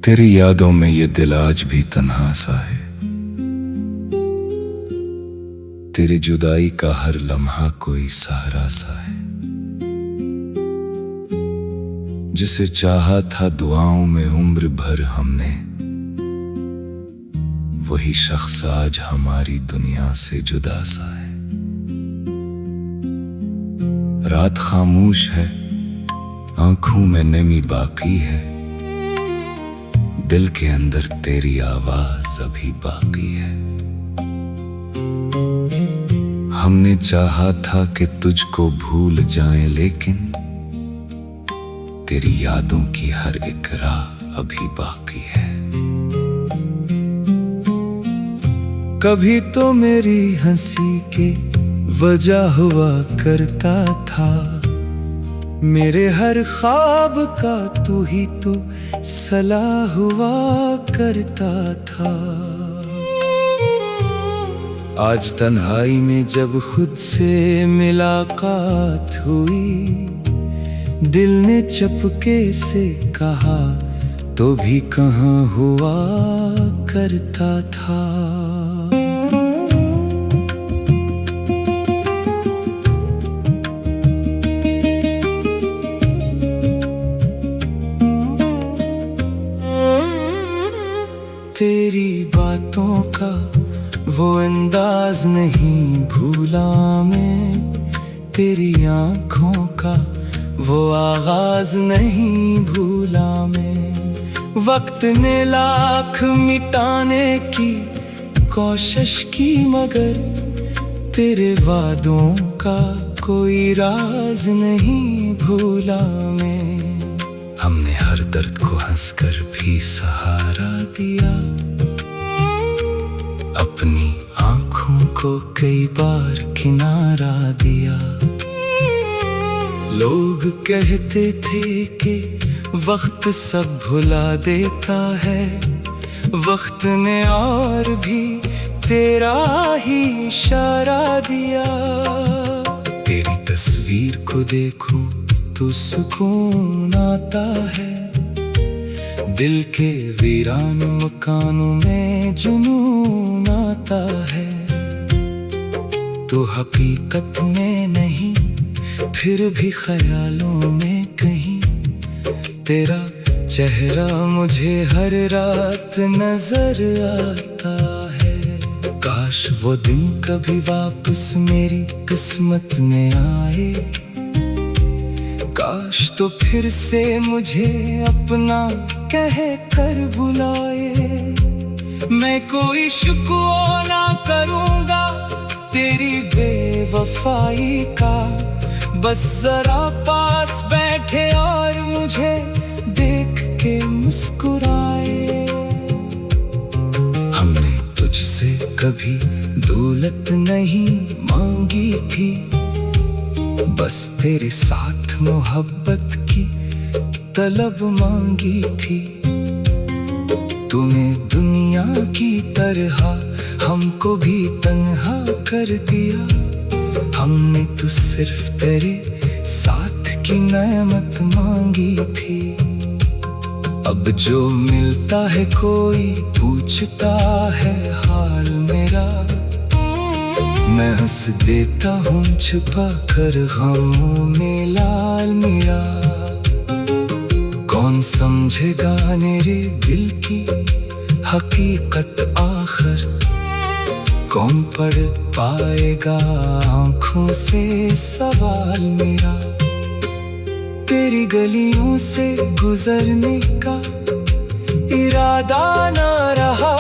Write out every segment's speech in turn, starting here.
तेरी यादों में ये दिल आज भी तन्हा सा है। तेरी जुदाई का हर लम्हा कोई सहारा सा है। जिसे चाहा था दुआओं में उम्र भर हमने, वही शख्स आज हमारी दुनिया से जुदा सा है। रात खामोश है, आंखों में नमी बाकी है, दिल के अंदर तेरी आवाज अभी बाकी है। हमने चाहा था कि तुझको भूल जाएं, लेकिन तेरी यादों की हर एक राह अभी बाकी है। कभी तो मेरी हंसी के वजह हुआ करता था, मेरे हर ख्वाब का तू ही तो सलाह हुआ करता था। आज तन्हाई में जब खुद से मुलाकात हुई, दिल ने चपके से कहा तो भी कहाँ हुआ करता था। तेरी बातों का वो अंदाज नहीं भूला मैं, तेरी आँखों का वो आगाज नहीं भूला मैं। वक्त ने लाख मिटाने की कोशिश की, मगर तेरे वादों का कोई राज नहीं भूला मैं। हमने हर दर्द को हंसकर भी सहारा दिया, अपनी आँखों को कई बार किनारा दिया। लोग कहते थे कि वक्त सब भुला देता है, वक्त ने और भी तेरा ही इशारा दिया। तेरी तस्वीर को देखूं तो सुकून आता है, दिल के वीरान मकानों में जुनून आता है। तो हकीकत में नहीं, फिर भी ख्यालों में कहीं तेरा चेहरा मुझे हर रात नजर आता है। काश वो दिन कभी वापस मेरी किस्मत में आए, काश तो फिर से मुझे अपना कह कर बुलाए। मैं कोई शुक्र ना करूँगा तेरी बेवफाई का, बस जरा पास बैठे और मुझे देख के मुस्कुराए। हमने तुझसे कभी दौलत नहीं मांगी थी, बस तेरे साथ मोहब्बत की तलब मांगी थी। तूने दुनिया की तरह हमको भी तन्हा कर दिया, हमने तो सिर्फ तेरे साथ की नेमत मांगी थी। अब जो मिलता है कोई पूछता है हाल मेरा, मैं हंस देता हूँ छुपा कर गमों में लाल मेरा। कौन समझेगा मेरे दिल की हकीकत आखिर, कौन पढ़ पाएगा आँखों से सवाल मेरा। तेरी गलियों से गुजरने का इरादा ना रहा,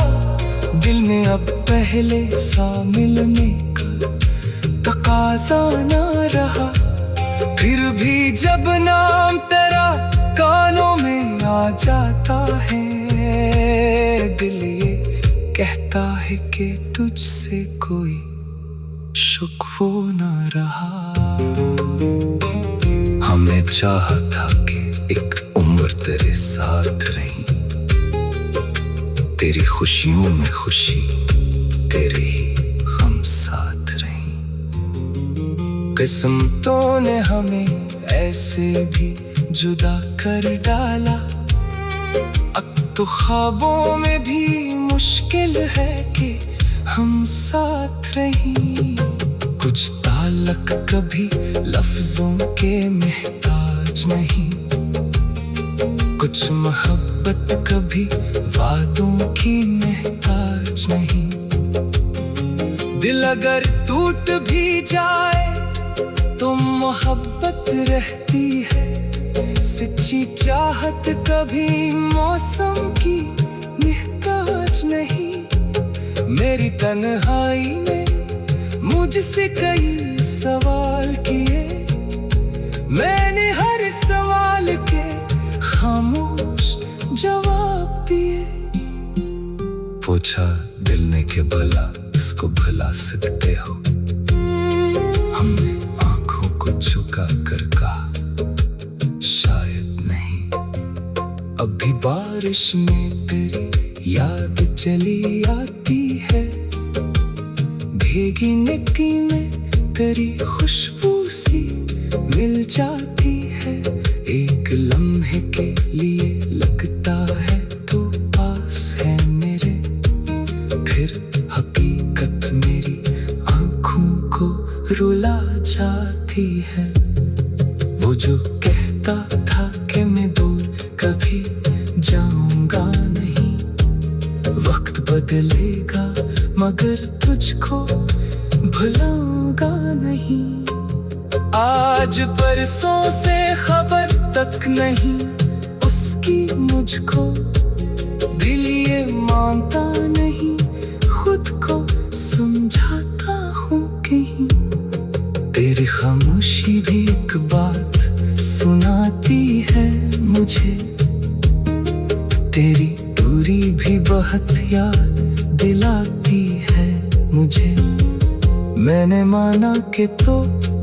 दिल में अब पहले सा मिलने का तकाज़ा ना रहा। फिर भी जब नाम तेरा कानों में आ जाता है, दिल ये कहता है कि तुझसे कोई शुक्र ना रहा। हमने चाहा था कि एक उम्र तेरे साथ रही, तेरी खुशियों में खुशी, तेरे ही गम साथ रही। किस्मतों ने हमें ऐसे भी जुदा कर डाला, अब तो ख्वाबों में भी मुश्किल है कि हम साथ रहीं। कुछ ताल्लुक कभी लफ्जों के मोहताज नहीं, कुछ मोहब्बत कभी वादों की मोहताज नहीं। दिल अगर टूट भी जाए तो मोहब्बत रहती है। सच्ची चाहत कभी मौसम की मोहताज नहीं। मेरी तन्हाई ने मुझसे कई सवाल किए, मैंने हर सवाल के खामोश जवाब दिए। पूछा दिल ने कि भला इसको भुला सकते हो? हमने आंखों को झुका कर कहा शायद नहीं। अभी बारिश में तेरी याद चली आती है, भीगी मिट्टी में तेरी खुशबू सी मिल जाती है। एक लम्हे के लिए लगता है तो पास है मेरे, फिर हकीकत मेरी आंखों को रुला जाती है। वो जो कहता था कि मैं दूर कभी जाऊंगा नहीं, वक्त बदलेगा मगर तुझको भुलाऊंगा नहीं। आज बरसों से खबर तक नहीं उसकी मुझको, दिल ये मानता नहीं, खुद को समझाता हूँ कहीं। तेरी खामोशी भी एक बात सुनाती है मुझे, तेरी दूरी भी बहुत याद दिलाती है मुझे। मैंने माना कि तो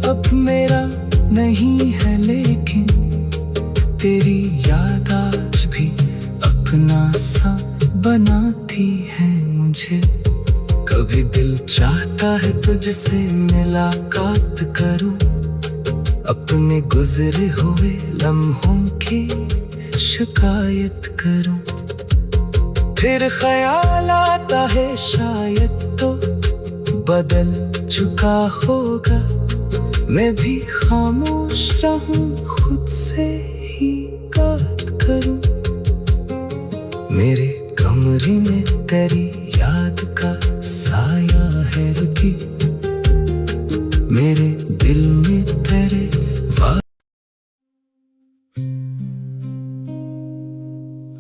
अब मेरा नहीं है, लेकिन तेरी याद आज भी अपना सा बनाती है मुझे। कभी दिल चाहता है तुझसे मुलाकात करूं, अपने गुजरे हुए लम्हों की शिकायत करूं। फिर ख्याल आता है शायद तो बदल चुका होगा, मैं भी खामोश रहूं, खुद से ही बात करूं। मेरे कमरे में तेरी याद का साया है रुकी, मेरे दिल में तेरे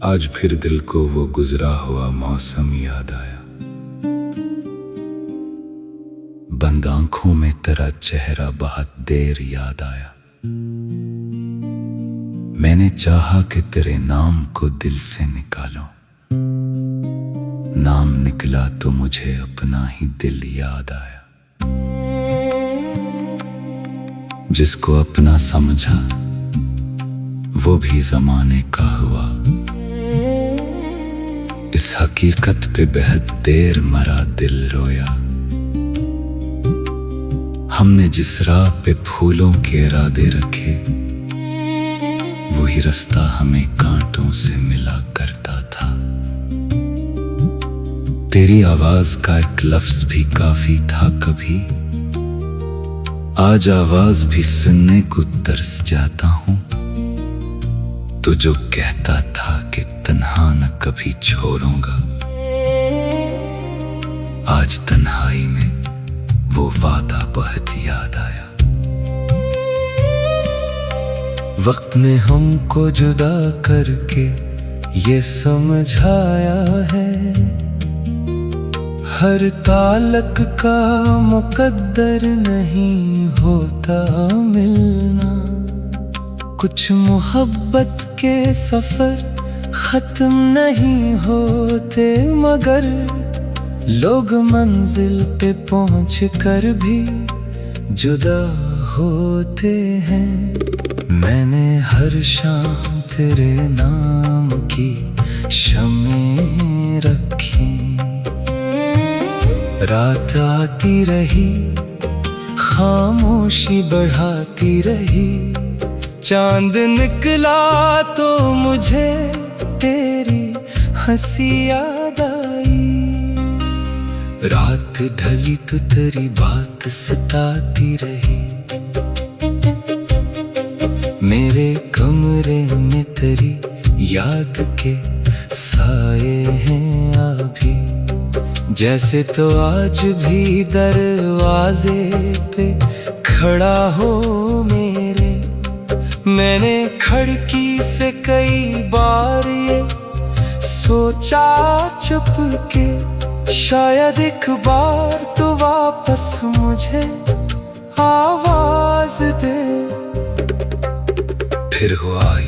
आज फिर दिल को वो गुजरा हुआ मौसम याद आया। बंद आंखों में तेरा चेहरा बहुत देर याद आया। मैंने चाहा कि तेरे नाम को दिल से निकालो, नाम निकला तो मुझे अपना ही दिल याद आया। जिसको अपना समझा वो भी जमाने का हुआ, इस हकीकत पे बेहद देर मरा दिल रोया। हमने जिस राह पे फूलों के इरादे रखे, वही रास्ता हमें कांटों से मिला करता था। तेरी आवाज का एक लफ्ज भी काफी था कभी, आज आवाज भी सुनने को तरस जाता हूं। तो जो कहता था कि तन्हा न कभी छोड़ूंगा, आज तन्हाई में वो वादा बहुत याद आया। वक्त ने हमको जुदा करके ये समझाया है, हर ताल्लुक का मुकद्दर नहीं होता मिलना। कुछ मोहब्बत के सफर खत्म नहीं होते, मगर लोग मंजिल पे पहुंच कर भी जुदा होते हैं। मैंने हर शाम तेरे नाम की शम्में रखी, रात आती रही खामोशी बढ़ाती रही। चांद निकला तो मुझे तेरी हंसी याद आई। रात ढली तो तेरी बात सताती रही। मेरे कमरे में तेरी याद के साए हैं अभी। जैसे तो आज भी दरवाजे पे खड़ा हो मेरे। मैंने खिड़की से कई बार ये सोचा चुप के, शायद एक बार तो वापस मुझे आवाज दे। फिर वो आई,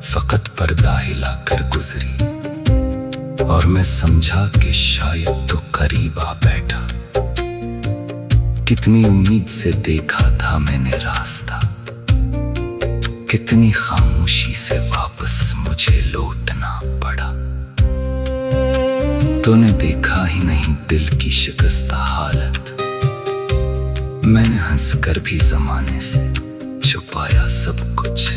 फकत पर्दा हिला कर गुजरी, और मैं समझा कि शायद तो करीब आ बैठा। कितनी उम्मीद से देखा था मैंने रास्ता, कितनी खामोशी से वापस मुझे लौटना पड़ा। तूने देखा ही नहीं दिल की शिकस्ता हालत। मैंने हंसकर भी जमाने से छुपाया सब कुछ।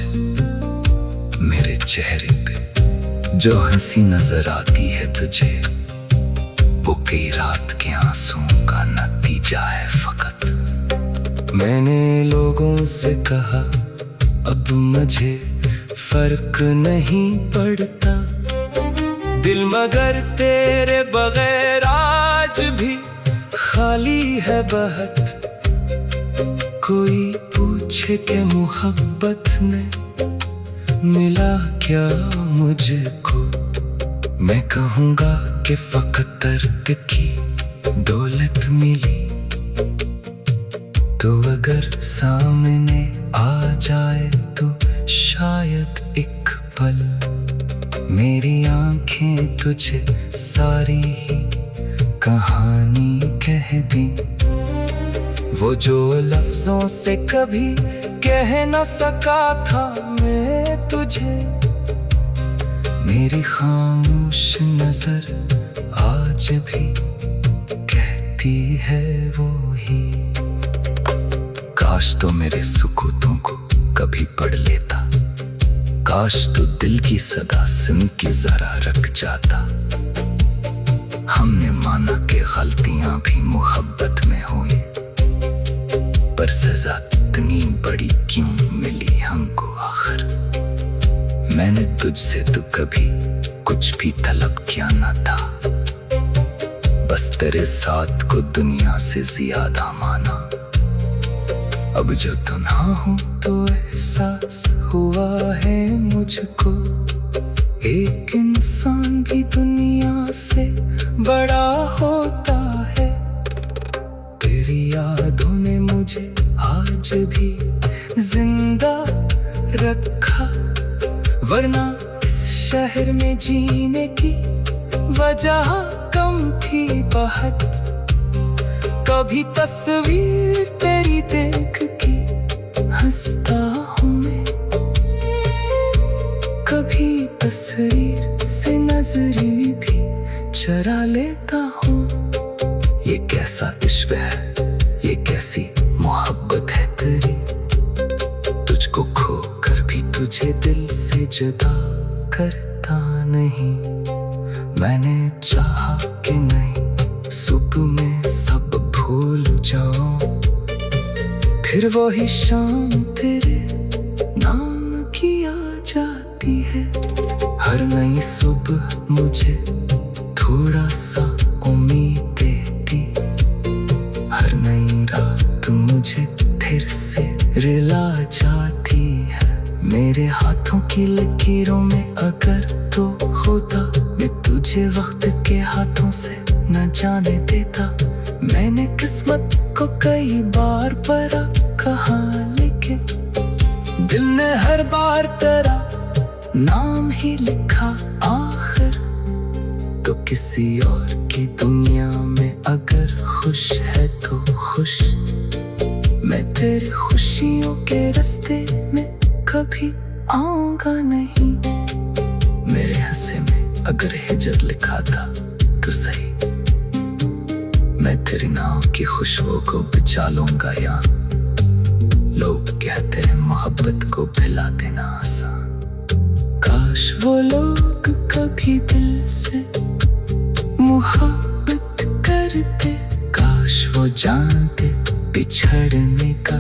मेरे चेहरे पे जो हंसी नजर आती है तुझे, वो कई रात के आंसुओं का नतीजा है फकत। मैंने लोगों से कहा अब मुझे फर्क नहीं पड़ता दिल, मगर तेरे बगैर आज भी खाली है बहुत। कोई पूछे कि मोहब्बत में मिला क्या मुझको, मैं कहूँगा कि फकत दर्द की दौलत मिली। तो अगर सामने आ जाए तो शायद एक पल मेरी आंखें तुझे सारी ही कहानी कह दी। वो जो लफ्जों से कभी कह न सका था मैं तुझे, मेरी खामोश नजर आज भी कहती है वो ही। काश तो मेरे सुकूतों को कभी पढ़ लेता, काश तो दिल की सदा सुन के जरा रख जाता। हमने माना कि गलतियां भी मोहब्बत में हुई, पर सजा इतनी बड़ी क्यों मिली हमको आखिर। मैंने तुझसे तो कभी कुछ भी तलब किया न था, बस तेरे साथ को दुनिया से ज्यादा माना। अब जो तन्हा हूँ तो एहसास हुआ है मुझको, एक इंसान भी दुनिया से बड़ा होता है। तेरी यादों ने मुझे आज भी जिंदा रखा, वरना इस शहर में जीने की वजह कम थी बहुत। कभी तस्वीर तेरी देख के हंसता हूँ मैं, कभी तस्वीर से नजरें भी चरा लेता हूँ। ये कैसा इश्क है, ये कैसी मोहब्बत है तेरी, तुझको खो कर भी तुझे दिल से जुदा करता नहीं। मैंने चाहा कि नहीं सुबह में सब भूल जाऊं, फिर वही शाम तेरे नाम की आ जाती है। हर नई सुबह मुझे थोड़ा सा उम्मीद देती, हर नई रात मुझे फिर से रिला जाती है। मेरे हाथों की लकीरों में अगर तो होता, मैं तुझे वक्त के हाथों से न जाने देता। मैंने किस्मत को कई बार परा कहा, लेकिन दिल ने हर बार तेरा नाम ही लिखा आखिर। तो किसी और की दुनिया में अगर खुश है तो खुश, मैं तेरी खुशियों के रास्ते में कभी आऊंगा नहीं। मेरे हंसे में अगर हिजर लिखा था तो सही, मैं तेरी नाव की खुशबू को बचा लूंगा यार। लोग कहते हैं मोहब्बत को भुला देना आसान, काश वो लोग कभी दिल से मोहब्बत करते, काश वो जानते बिछड़ने का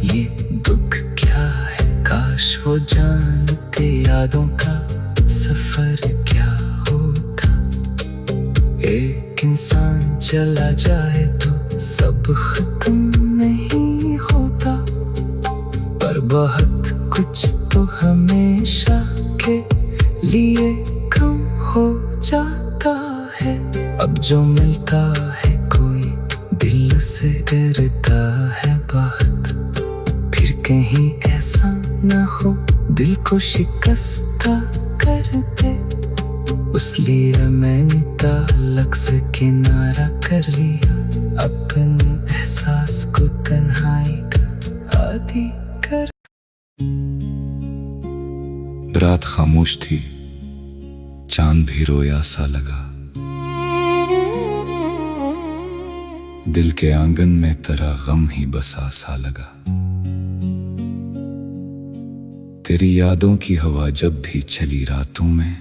ये दुख क्या है, काश वो जानते यादों का सफर क्या होता। एक इंसान चला जाए तो सब खत्म नहीं होता, पर बहुत कुछ तो हमेशा के लिए कम हो जाता है। अब जो मिलता है कोई दिल से डरता है बहुत, फिर कहीं ऐसा ना हो दिल को शिकस्ता कर दे। उसलिए मैंने ताल्लुक से किनारा कर लिया, अपने एहसास को तन्हाई का आदी कर। रात खामोश थी, चांद भी रोया सा लगा। दिल के आंगन में तेरा गम ही बसा सा लगा। तेरी यादों की हवा जब भी चली रातों में,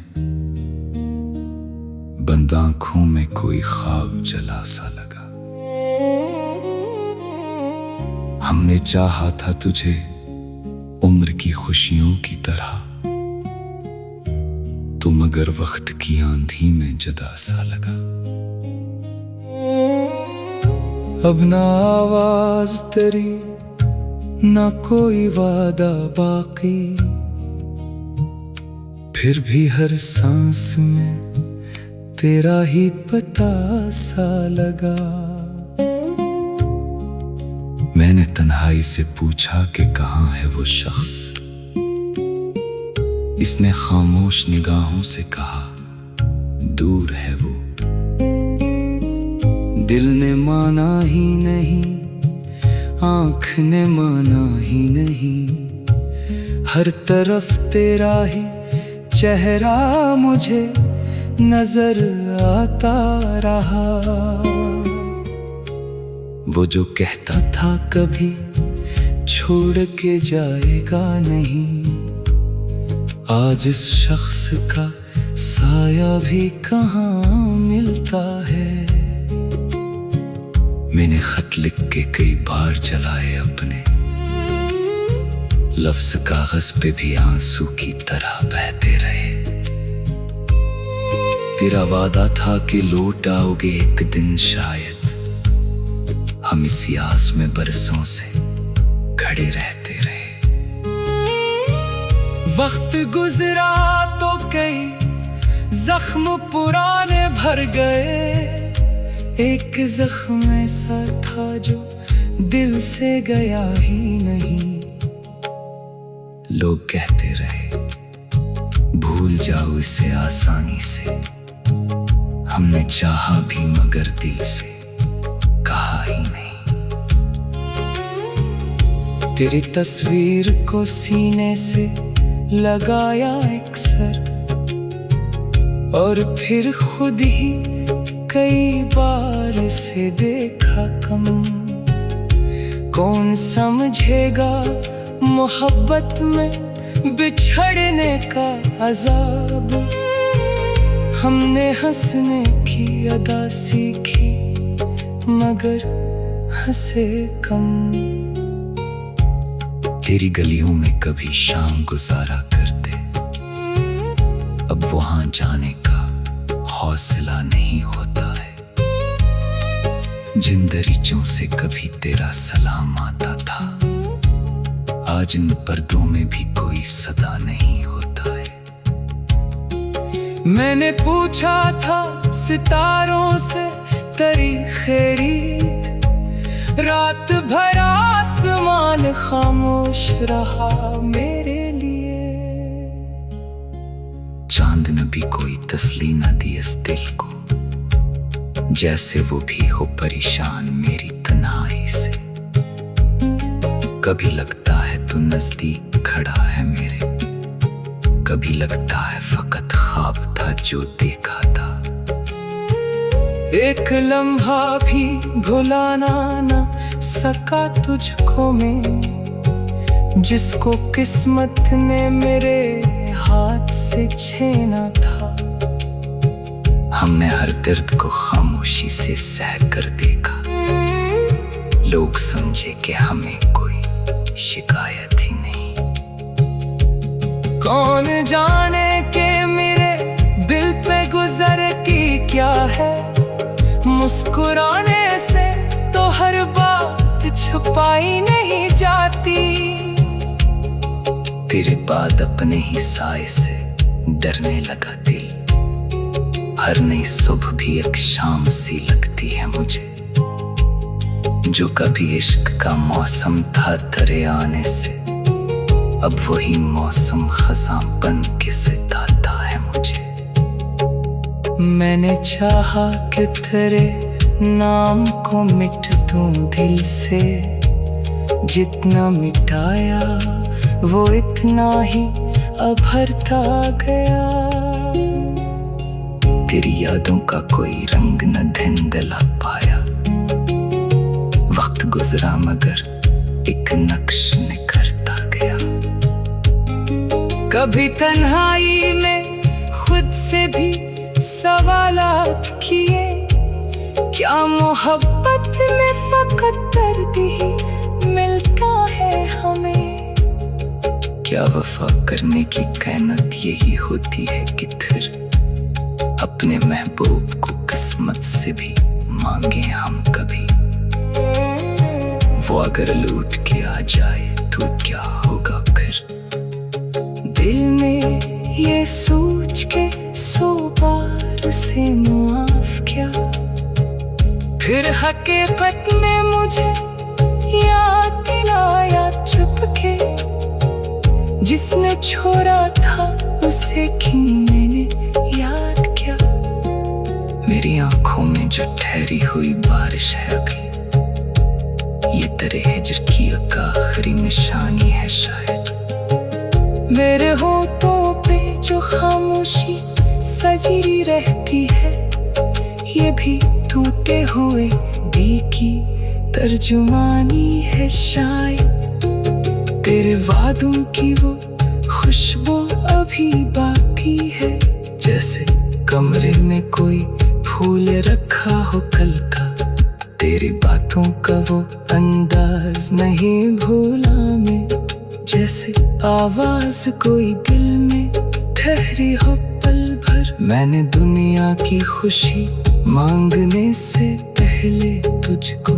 बंद आंखों में कोई ख्वाब जला सा लगा। हमने चाहा था तुझे उम्र की खुशियों की तरह, तो मगर वक्त की आंधी में जदा सा लगा। अब ना आवाज तेरी ना कोई वादा बाकी, फिर भी हर सांस में तेरा ही पता सा लगा। मैंने तन्हाई से पूछा कि कहाँ है वो शख्स, इसने खामोश निगाहों से कहा दूर है वो। दिल ने माना ही नहीं, आँख ने माना ही नहीं, हर तरफ तेरा ही चेहरा मुझे नजर आता रहा। वो जो कहता था कभी छोड़ के जाएगा नहीं, आज इस शख्स का साया भी कहाँ मिलता है। मैंने खत लिख के कई बार जलाए अपने, लफ्ज कागज पे भी आंसू की तरह बहते रहे। तेरा वादा था कि लौट आओगे एक दिन शायद, हम इसी आस में बरसों से खड़े रहते रहे। वक्त गुजरा तो कई जख्म पुराने भर गए, एक जख्म ऐसा था जो दिल से गया ही नहीं। लोग कहते रहे भूल जाओ इसे आसानी से, हमने चाहा भी मगर दिल से कहा ही नहीं। तेरी तस्वीर को सीने से लगाया अक्सर, और फिर खुद ही कई बार से देखा कम। कौन समझेगा मोहब्बत में बिछड़ने का अजाब, हमने हंसने की अदा सीखी मगर हंसे कम। तेरी गलियों में कभी शाम गुजारा करते, अब वहां जाने का हौसला नहीं होता है। जिन दरीचों से कभी तेरा सलाम आता था, आज इन पर्दों में भी कोई सदा नहीं होता है। मैंने पूछा था सितारों से तेरी खैरियत, रात भर आसमान खामोश रहा मेरे लिए। चांद ने भी कोई तसल्ली न दी इस दिल को, जैसे वो भी हो परेशान मेरी तन्हाई से। कभी लगता है तू नजदीक खड़ा है मेरे, कभी लगता है फकत ख्वाब था जो देखा था। एक लम्हा भी भुलाना न सका तुझको मैं, जिसको किस्मत ने मेरे हाथ से छीना था। हमने हर दर्द को खामोशी से सह कर देखा। लोग समझे कि हमें कोई शिकायत ही नहीं। कौन जाने के मेरे दिल पे गुजर की क्या है। मुस्कुराने से तो हर बात छुपाई नहीं जाती। तेरे बाद अपने ही साए से डरने लगा दिल। हर नई सुबह भी एक शाम सी लगती है मुझे। जो कभी इश्क का मौसम था तेरे आने से, अब वही मौसम खज़ां बन के सताता है मुझे। मैंने चाहा कि तेरे नाम को मिट दूं दिल से। जितना मिटाया वो इतना ही उभरता गया। तेरी यादों का कोई रंग न धुंधला पाया। वक्त गुजरा मगर एक नक्श निखरता गया। कभी तन्हाई में खुद से भी सवालात किए। क्या मोहब्बत में फकत दर्द ही मिलता है हमें। क्या वफा करने की कहनत यही होती है कि फिर अपने महबूब को किस्मत से भी मांगे हम कभी। वो अगर लूट के आ जाए तो क्या होगा फिर। दिल में ये सोच के 100 बार से मुआफ किया। फिर हकीकत में मुझे याद दिलाया चुपके। जिसने छोड़ा था उसे क्यों मैंने याद किया। मेरी आंखों में जो ठहरी हुई बारिश है अभी, ये तेरे हिज्र की एक आखिरी निशानी है शायद। मेरे होठों पे जो खामोशी सजी रहती है, ये भी टूटे हुए दिल की तर्जुमानी है शायद। तेरे वादों की वो खुशबू अभी बाकी है। जैसे कमरे में कोई फूल रखा हो कल का। तेरी बातों का वो अंदाज नहीं भूला मैं। जैसे आवाज कोई दिल में ठहरी हो पल भर। मैंने दुनिया की खुशी मांगने से पहले तुझको,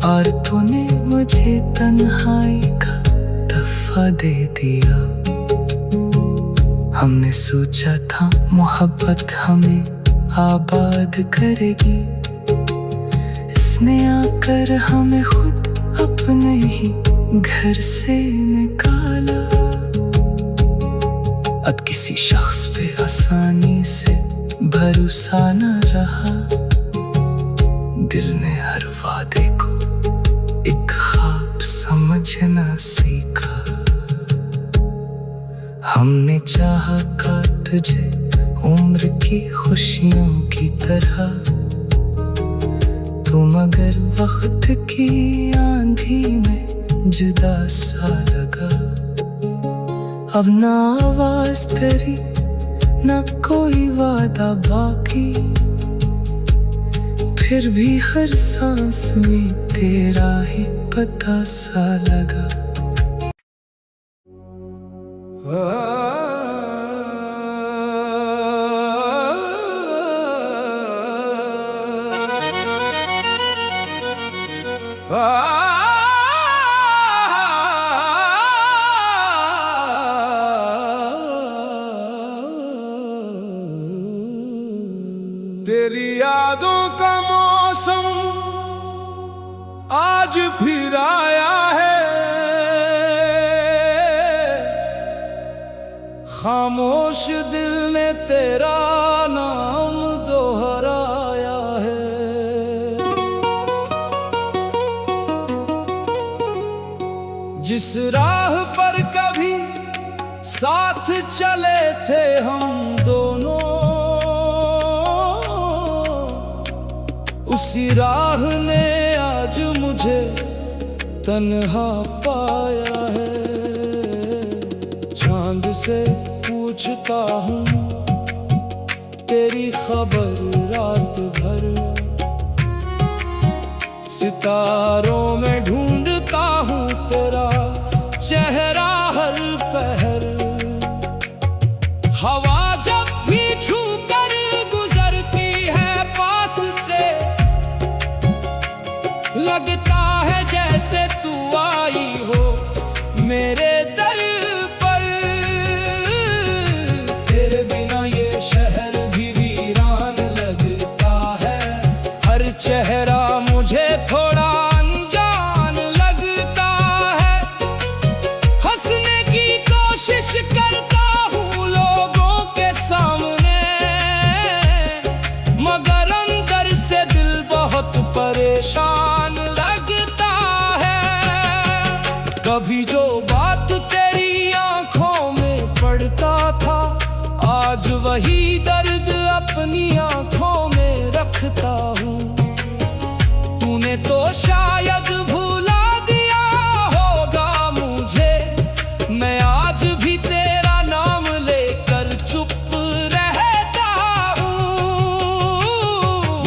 और तूने मुझे तन्हाई का तोहफा दे दिया। हमने सोचा था मोहब्बत हमें आबाद करेगी। इसने आकर हमें खुद अपने ही घर से निकाला। अब किसी शख्स पे आसानी से भरोसा न रहा। दिल ने हर वादे को एक ख्वाब समझना सीखा। हमने चाहा का तुझे उम्र की खुशियों की तरह, तू मगर वक्त की आंधी में जुदा सा लगा। अब ना आवाज तेरी ना कोई वादा बाकी, फिर भी हर सांस में तेरा ही पता सा लगा। तेरी यादों का मौसम आज फिर आया है। खामोश दिल ने तेरा नाम दोहराया है। जिस राह पर कभी साथ चले थे हम दोनों, उसी राह ने आज मुझे तन्हा पाया है। चांद से पूछ पूछता हूँ तेरी खबर रात भर, सितारों में ढूंढता हूँ तेरा चेहरा हर पहर। हवा जब भी छू कर गुजरती है पास से, लगता है जैसे तू आई हो मेरे दर पर। तेरे बिना ये शहर भी वीरान लगता है, हर चेहरा मुझे थोड़ा अनजान लगता है। हंसने की कोशिश करता हूँ लोगों के सामने, मगर अंदर से दिल बहुत परेशान लगता है। कभी जो बात तेरी आंखों में पड़ता था, आज वही दर्द अपनी आंखों में रखता हूँ। तूने तो शायद भुला दिया होगा मुझे, मैं आज भी तेरा नाम लेकर चुप रहता हूँ।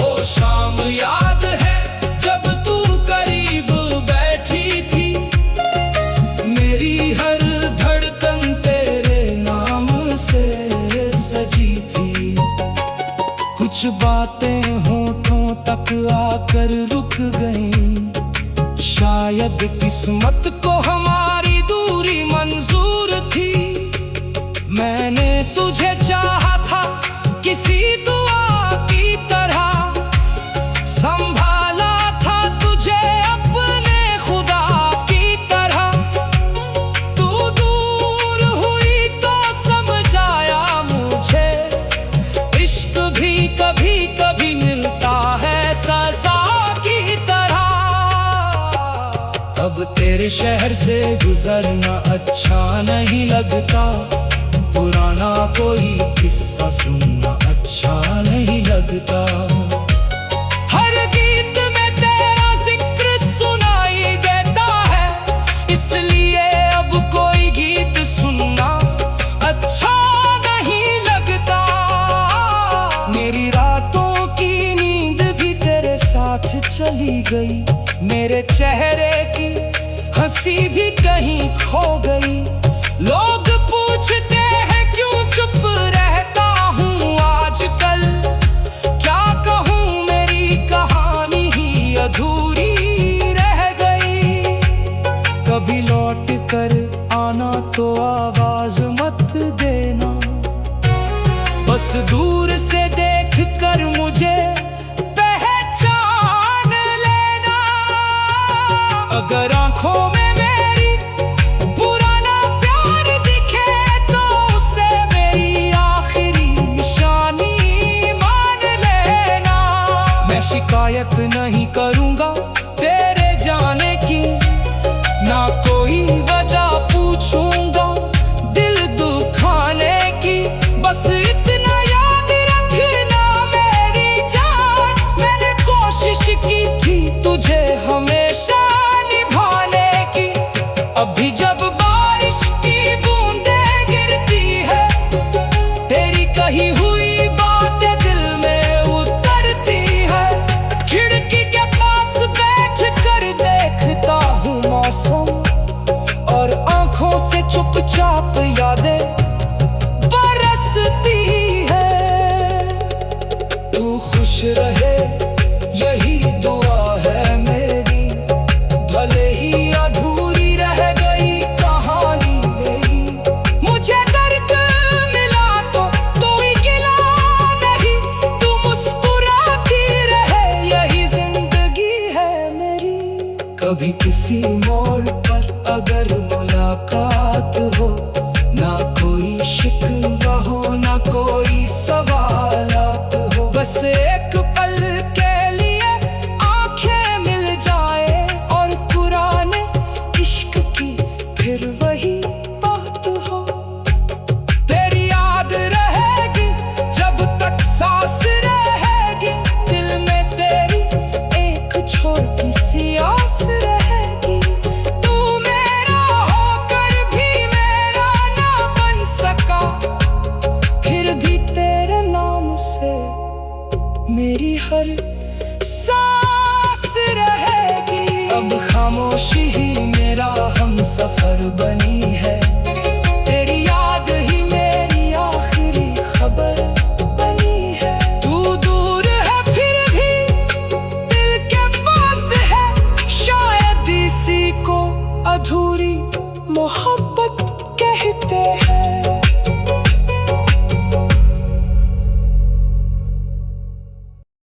वो शाम याद है जब तू करीब बैठी थी, मेरी हर धड़कन तेरे नाम से सजी थी। कुछ बातें होठों तक आकर रुक गईं, शायद किस्मत को हमारी दूरी मंजूर थी। मैंने तुझे चाहा था किसी दुआ की तरह, संभाला था तुझे अपने खुदा की तरह। तू दूर हुई तो समझ आया मुझे, इश्क भी कभी कभी मिलता है सजा की तरह। अब तेरे शहर से गुजरना अच्छा नहीं लगता, पुराना कोई किस्सा सुनना अच्छा नहीं लगता। हर गीत में तेरा जिक्र सुनाई देता है, इसलिए अब कोई गीत सुनना अच्छा नहीं लगता। मेरी रातों की नींद भी तेरे साथ चली गई, मेरे चेहरे की हंसी भी कहीं खो गई। लोग पूछते हैं क्यों चुप रहता हूँ आजकल, क्या कहूँ मेरी कहानी ही अधूरी रह गई। कभी लौट कर आना तो आवाज मत देना, बस दूर से देख कर मुझे पहचान लेना। अगर आंखों में मेरी पुराना प्यार दिखे तो उसे मेरी आखिरी निशानी मान लेना। मैं शिकायत नहीं करूँगा तेरे जाने की, ना कोई वजह पूछूंगा दिल दुखाने की। बस इतना याद रखना मेरी जान, मैंने कोशिश की थी तुझे हमेशा निभाने की। अभी जब बारिश की बूंदें गिरती है, तेरी कही हुई बातें दिल में उतरती है। खिड़की के पास बैठ कर देखता हूँ मौसम, और आंखों से चुपचाप यादें बरसती है। तू खुश रहे यही दुआ है मेरी, भले ही अधूरी रह गई कहानी मेरी। मुझे दर्द मिला तो कोई गिला नहीं, तू मुस्कुराती रहे यही जिंदगी है मेरी। कभी किसी मोड़ पर अगर मुलाकात हो, ना कोई शिकवा हो ना कोई सवालात हो, बस एक पल के लिए आंखें मिल जाए और पुराने इश्क की फिर वही बात हो। तेरी याद रहेगी जब तक सांस रहेगी, दिल में तेरी एक छोटी सी आस रहेगी। तू मेरा होकर भी मेरा ना बन सका, पर सांस रहेगी। अब खामोशी ही मेरा हम सफर बनी है, तेरी याद ही मेरी आखिरी खबर बनी है। तू दूर है फिर भी दिल के पास है, शायद इसी को अधूरी मोहब्बत कहते हैं।